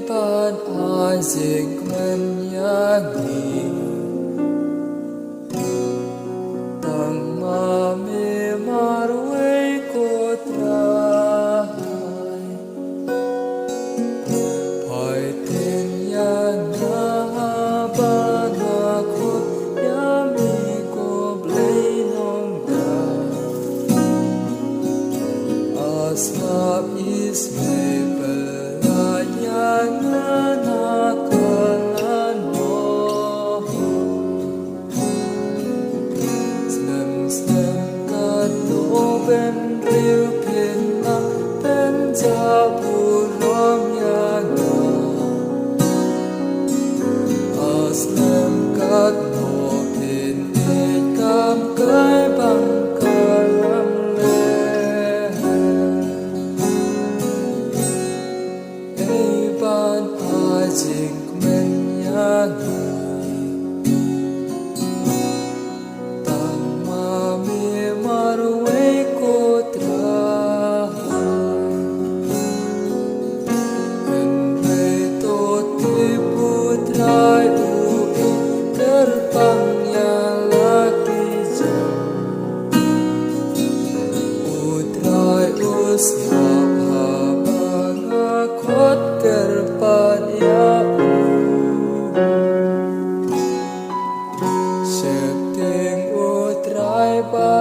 ban ai jingkmen yagi tang ma me marwe ko trai phai ten ya na ba na ko ya mi ko blei nong da asma is me bên riu phiền na bên cha bu lom ya na aslam kat no phiền e kam kai bang kalam le ei ban a jingkmen ya na Bye.